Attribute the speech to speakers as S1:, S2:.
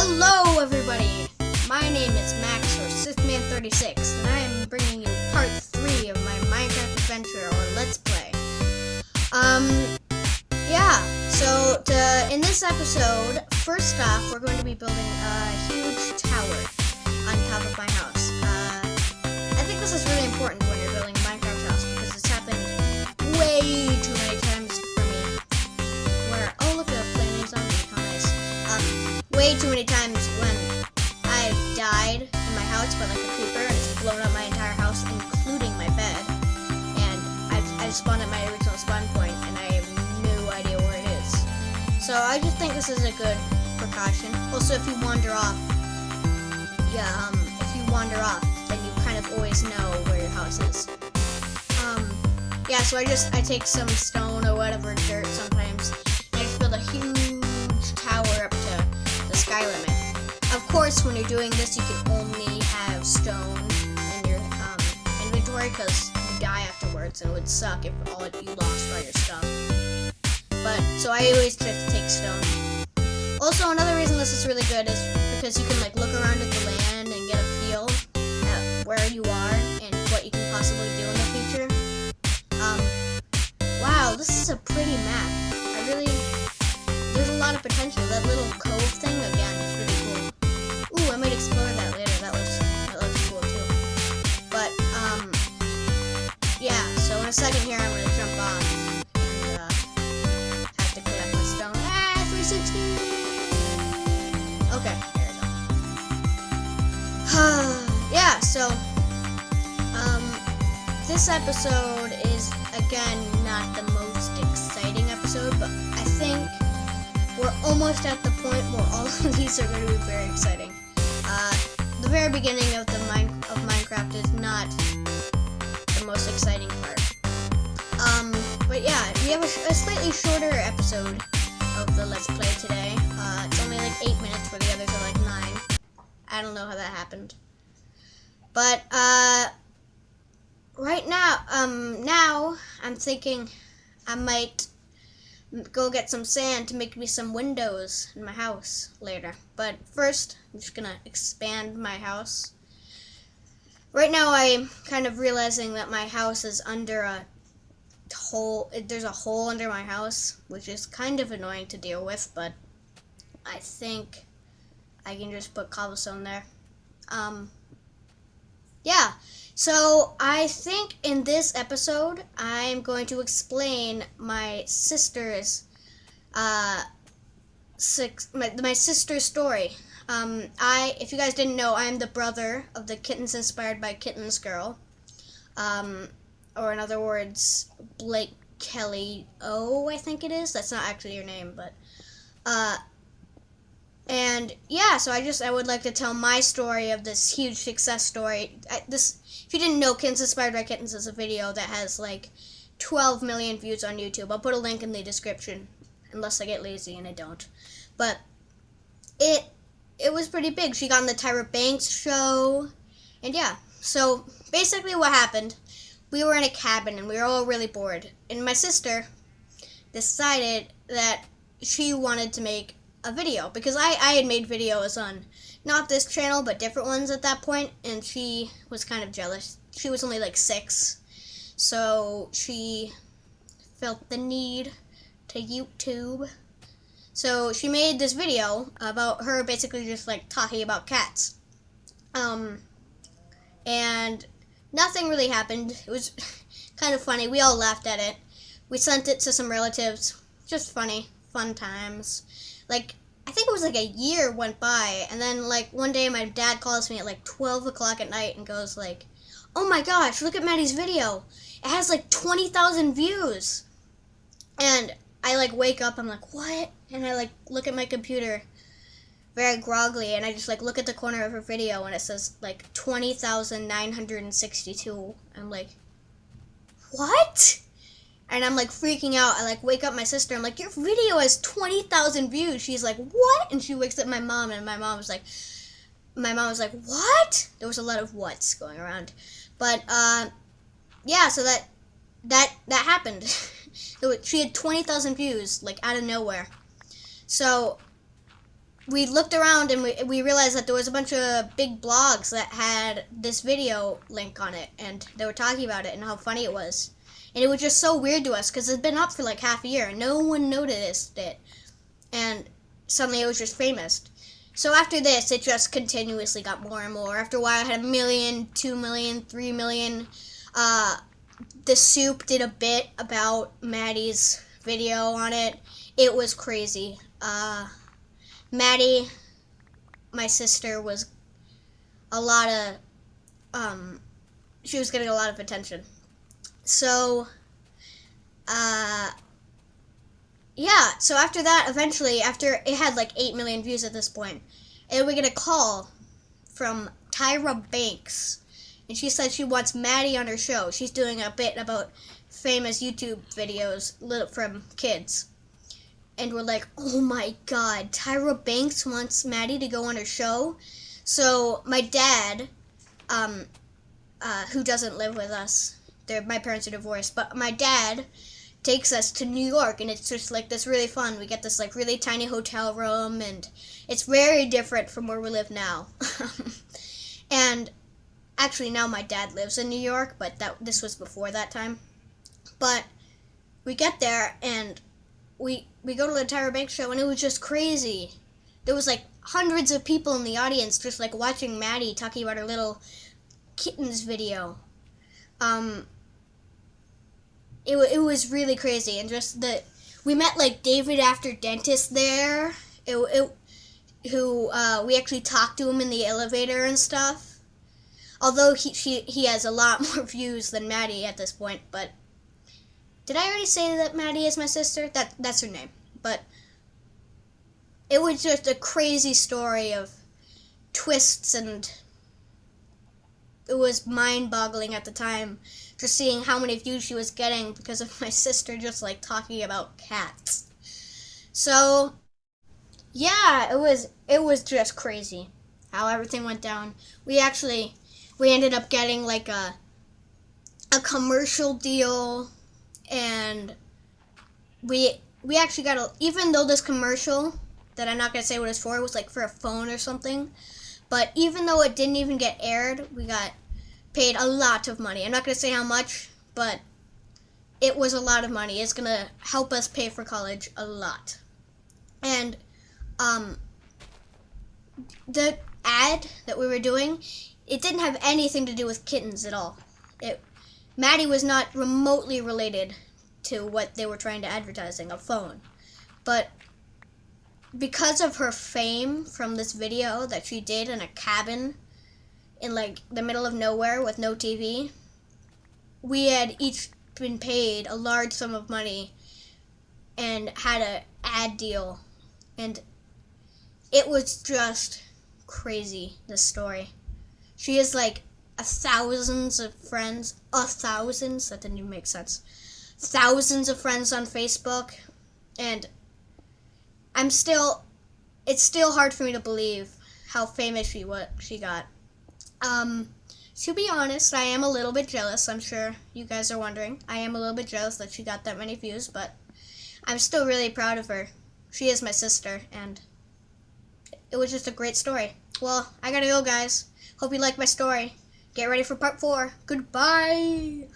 S1: Hello everybody! My name is Max, or Sithman36, and I am bringing you part 3 of my Minecraft adventure, or Let's Play. In this episode, first off, we're going to be building a huge tower on top of my house. I think this is really important when you're building a Minecraft house, because it's happened way too many times for me. Oh look at a flaming zombie, how nice. Way too many times when I've died in my house by like a creeper and it's blown up my entire house, including my bed. And I've spawned at my original spawn point and I have no idea where it is. So I just think this is a good precaution. Also, if you wander off, then you kind of always know where your house is. So I take some stone or whatever, dirt sometimes, and I just build a huge tower up to the sky limit. Of course, when you're doing this, you can only have stone in your inventory because you die afterwards, and it would suck if you lost all your stuff. So I always try to take stone. Also, another reason this is really good is because you can like look around at the land and get a feel at where you are and what you can possibly do in the future. Wow, this is a pretty map. There's a lot of potential. That little cove thing, again, is really cool. Ooh, I might explore that later. That looks cool too. But, so in a second here, I'm going to jump off and, have to collect my stone. 360! Okay, there we go. This episode is, again, not the most exciting episode, but I think we're almost at the point where all of these are going to be very exciting. The very beginning of Minecraft is not the most exciting part. We have a slightly shorter episode of the Let's Play today. It's only like 8 minutes where the others are like 9. I don't know how that happened. But, right now, now I'm thinking I might go get some sand to make me some windows in my house later. But first, I'm just gonna expand my house. Right now, I'm kind of realizing that my house is under a hole. There's a hole under my house, which is kind of annoying to deal with, but I think I can just put cobblestone there. So I think in this episode, I'm going to explain my sister's, my sister's story. If you guys didn't know, I'm the brother of the Kittens Inspired by Kittens girl. Or in other words, Blake Kelly O, I think it is. That's not actually your name, but, so I would like to tell my story of this huge success story. If you didn't know, Kittens Inspired by Kittens is a video that has like 12 million views on YouTube. I'll put a link in the description, unless I get lazy, and I don't. But it was pretty big. She got on the Tyra Banks show, and so basically what happened, we were in a cabin and we were all really bored, and my sister decided that she wanted to make a video, because I had made videos on not this channel but different ones at that point, and she was kind of jealous. She was only like 6, so she felt the need to YouTube. So she made this video about her basically just like talking about cats. And nothing really happened. It was kind of funny. We all laughed at it. We sent it to some relatives. Just funny. Fun times. Like, I think it was like a year went by, and then like one day my dad calls me at like 12 o'clock at night and goes like, "Oh my gosh, look at Maddie's video. It has like 20,000 views." And I like wake up, I'm like, "What?" And I like look at my computer very groggily, and I just like look at the corner of her video and it says like 20,962. I'm like, "What?" And I'm like freaking out. I like wake up my sister. I'm like, "Your video has 20,000 views." She's like, "What?" And she wakes up my mom, and my mom was like, "What?" There was a lot of whats going around. But so that happened. She had 20,000 views like out of nowhere. So we looked around and we realized that there was a bunch of big blogs that had this video link on it, and they were talking about it and how funny it was. And it was just so weird to us because it's been up for like half a year and no one noticed it. And suddenly it was just famous. So after this, it just continuously got more and more. After a while, it had 1 million, 2 million, 3 million. The Soup did a bit about Maddie's video on it. It was crazy. Maddie, my sister, was a lot of, she was getting a lot of attention. So, yeah, so after that, eventually, after it had like 8 million views at this point, and we get a call from Tyra Banks, and she said she wants Maddie on her show. She's doing a bit about famous YouTube videos from kids. And we're like, oh my god, Tyra Banks wants Maddie to go on her show? So my dad, who doesn't live with us, my parents are divorced, but my dad takes us to New York, and it's just like this really fun. We get this like really tiny hotel room, and it's very different from where we live now. And actually now my dad lives in New York, but this was before that time. But we get there, and we go to the Tyra Banks show, and it was just crazy. There was like hundreds of people in the audience just like watching Maddie talking about her little kittens video. It was really crazy, and just we met like David After Dentist there, who we actually talked to him in the elevator and stuff. Although he has a lot more views than Maddie at this point, but did I already say that Maddie is my sister? That's her name. But it was just a crazy story of twists, and it was mind-boggling at the time, just seeing how many views she was getting because of my sister just like talking about cats. So yeah, it was just crazy how everything went down. We ended up getting like a commercial deal, and we actually got even though this commercial that I'm not gonna say what it's for, it was like for a phone or something, but even though it didn't even get aired, we got paid a lot of money. I'm not going to say how much, but it was a lot of money. It's going to help us pay for college a lot. And the ad that we were doing, it didn't have anything to do with kittens at all. Maddie was not remotely related to what they were trying to advertising, a phone. But because of her fame from this video that she did in a cabin in like the middle of nowhere with no TV, we had each been paid a large sum of money and had an ad deal, and it was just crazy, this story. She has like thousands of friends, that didn't even make sense, thousands of friends on Facebook, and it's still hard for me to believe how famous she got. To be honest, I am a little bit jealous. I'm sure you guys are wondering. I am a little bit jealous that she got that many views, but I'm still really proud of her. She is my sister, and it was just a great story. Well, I gotta go, guys. Hope you liked my story. Get ready for part 4. Goodbye!